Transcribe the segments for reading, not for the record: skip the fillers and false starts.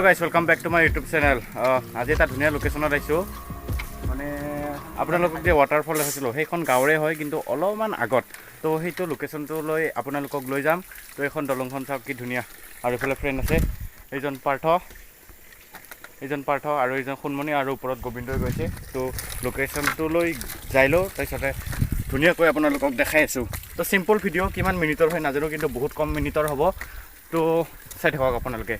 Hello guys, welcome back to my YouTube channel. আজি এটা ধুনীয়া লোকেশনত আইছো মানে আপোনালোকক যে ওয়াটাৰফল দেখাইছিলো সেইখন গাঁৱৰে হয় কিন্তু অলপমান আগত তো সেইটো লোকেশনটো লৈ আপোনালোকক লৈ যাম তো এখন দলংখন চাওক কি ধুনীয়া আৰু এফালে ফ্ৰেন্ড আছে এইজন পাৰ্থ আৰু এইজন খুনমণি আৰু ওপৰত গোবিন্দই গৈছে তো লোকেশনটো লৈ যাইলো তাৰপিছতে ধুনীয়াকৈ আপোনালোকক দেখাই আছো তো সিম্পল ভিডিও কিমান মিনিটৰ হয় নাজানো কিন্তু বহুত কম মিনিটৰ হ'ব তো চাই থাকক আপোনালোকে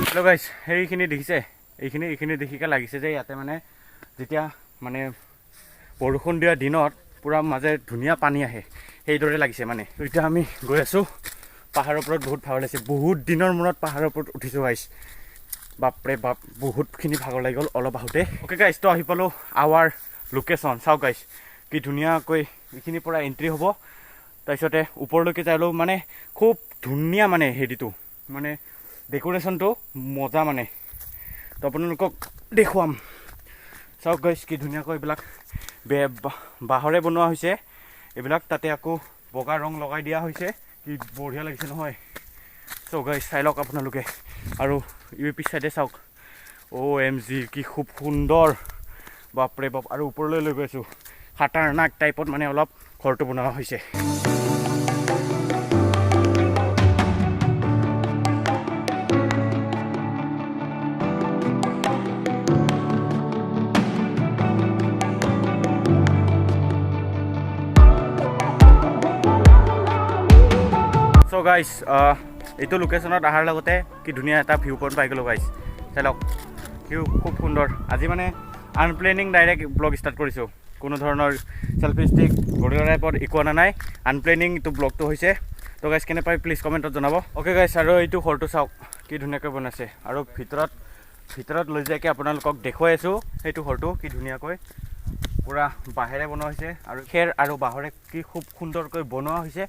Hello guys, এইখিনি দেখিছে এইখিনি দেখিকে লাগিছে যে ইয়াতে মানে যেতিয়া মানে বৰষুণ দিয়া দিনত পুৰা মাজে ধুনীয়া পানী আহে সেইদৰে লাগিছে মানে এতিয়া আমি গৈ আছো পাহাৰৰ ওপৰত বহুত ভাগৰ লাগিছে বহুত দিনৰ মূৰত পাহাৰৰ ওপৰত উঠিছো গাইস বাপৰে বাপ বহুতখিনি ভাগৰ লাগি গ'ল অলপ আহোতে ওকে গাইস তো আহি পালো আৱাৰ লোকেশন চাওক গাইস কি ধুনীয়াকৈ এইখিনি পৰা এন্ট্ৰি হ'ব তাৰপিছতে ওপৰলৈকে যাইলো মানে খুব ধুনীয়া মানে হেৰিটো মানে ডেকোৰেশনটো মজা মানে তো আপোনালোকক দেখুৱাম চাওক গাইস কি ধুনীয়াকৈ এইবিলাক বাঁহৰে বনোৱা হৈছে এইবিলাক তাতে আকৌ বগা ৰং লগাই দিয়া হৈছে কি বঢ়িয়া লাগিছে নহয় সো গাইস চাই লওক আপোনালোকে আৰু ইউপি সাইডে চাওক OMG কি খুব সুন্দৰ বাপৰে বাপ আৰু ওপৰলৈ লৈ গৈছো খাটাৰনাক টাইপত মানে অলপ ঘৰটো বনোৱা হৈছে So guys, এইটো লোকেশনত আহাৰ লগতে কি ধুনীয়া এটা ভিউ পইণ্ট পাই গ'লো গাইস চাই লওক ভিউ খুব সুন্দৰ আজি মানে আনপ্লেনিং ডাইৰেক্ট ব্লগ ষ্টাৰ্ট কৰিছো কোনো ধৰণৰ সেলফি ষ্টিক গৰিলা টাইপত একো আনা নাই আনপ্লেনিং এইটো ব্লগটো হৈছে তো গাইস কেনে পাই প্লিজ কমেণ্টত জনাব ওকে গাইস আৰু এইটো ঘৰটো চাওক কি ধুনীয়াকৈ বনাইছে আৰু ভিতৰত লৈ যাইকে আপোনালোকক দেখুৱাই আছো সেইটো ঘৰটো কি ধুনীয়াকৈ পুৰা বাঁহেৰে বনোৱা হৈছে আৰু খেৰ আৰু বাঁহৰে কি খুব সুন্দৰকৈ বনোৱা হৈছে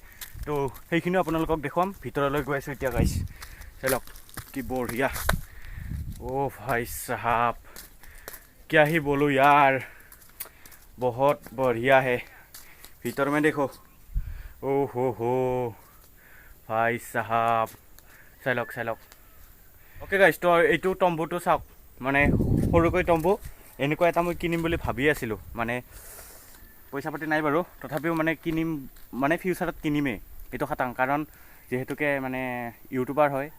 তো সেইখিনি আপোনালোকক দেখুৱাম ভিতৰলৈ গৈ আছো এতিয়া গাইস চলক কি বঢ়িয়া ओ भाई साहब क्या ही बोलूं यार बहुत बढ़िया है भीतर में देखो ओ हो भाई साहब चलक ओके गाइस तो এইটো টম্বুটো চাওক মানে সৰুকৈ টম্বু এনেকুৱা এটা মই কিনিম বুলি ভাবি আছিলো মানে পইচা পাতি নাই বাৰু তথাপিও মানে কিনিম মানে ফিউচাৰত কিনিমে এটো খাটাং কাৰণ যেহেতুকে মানে ইউটিউবাৰ হয়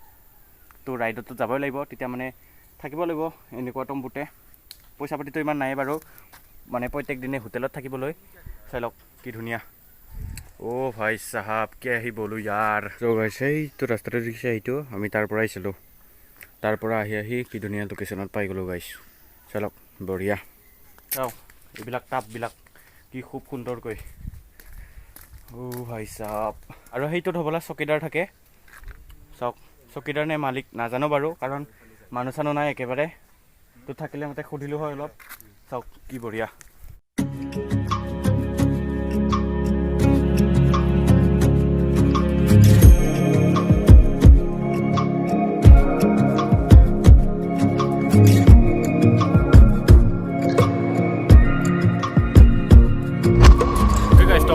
তো ৰাইডতো যাবই লাগিব তেতিয়া মানে থাকিব লাগিব এনেকুৱা টম্বুতে পইচা পাতিটো ইমান নাই বাৰু মানে প্ৰত্যেক দিনে হোটেলত থাকিবলৈ চাইলক কি ধুনীয়া ও ভাই সাহাব কে হি বলো यार তো গাইস এই তো ৰাস্তাটো দেখিছে এইটো আমি তাৰ পৰা আইছিলো তাৰ পৰা আহি কি ধুনীয়া লোকেশনত পাই গলো গাইস চাইলক বঢ়িয়া চাও এইবিলাক টাপবিলাক কি খুব সুন্দৰকৈ ও ভাই সাহাব আৰু হেইটো হবলা চকীদাৰ থাকে চাওক চকীদাৰ নে মালিক নাজানো বাৰু কাৰণ মানুহ চানো নাই একেবাৰে তো থাকিলে মতে খুদিলো হয় অলপ চাওক কি বঢ়িয়া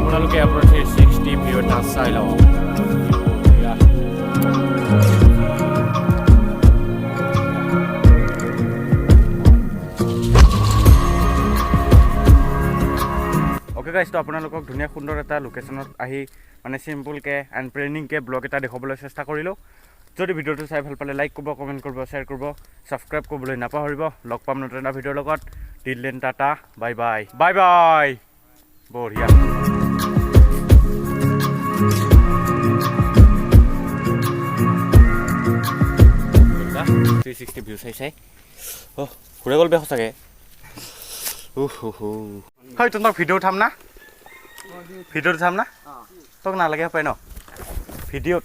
আপোনালোকে আপোনাৰ 360 ভিউ এটা চাই লওক ওকে গাইস তো আপোনালোকক ধুনীয়া সুন্দৰ এটা লোকেশনত আহি মানে সিম্পলকে আনপ্লেনিংকে ব্লগ এটা দেখাবলৈ চেষ্টা কৰিলো যদি ভিডিওটো চাই ভাল পালে লাইক কৰিব কমেন্ট কৰিব শেয়াৰ কৰিব সাবস্ক্ৰাইব কৰিবলৈ নাপাহৰিব লগ পাম নতুন এটা ভিডিওৰ লগত টিল টাটা বাই বাই বঢ়িয়া 360 ভিউ চাই ও ঘুরে গ'ল বে সঁচাকে হয় তোমাক ভিডিও উঠাম না তোক নালাগে পাই ন ভিডিঅ'ত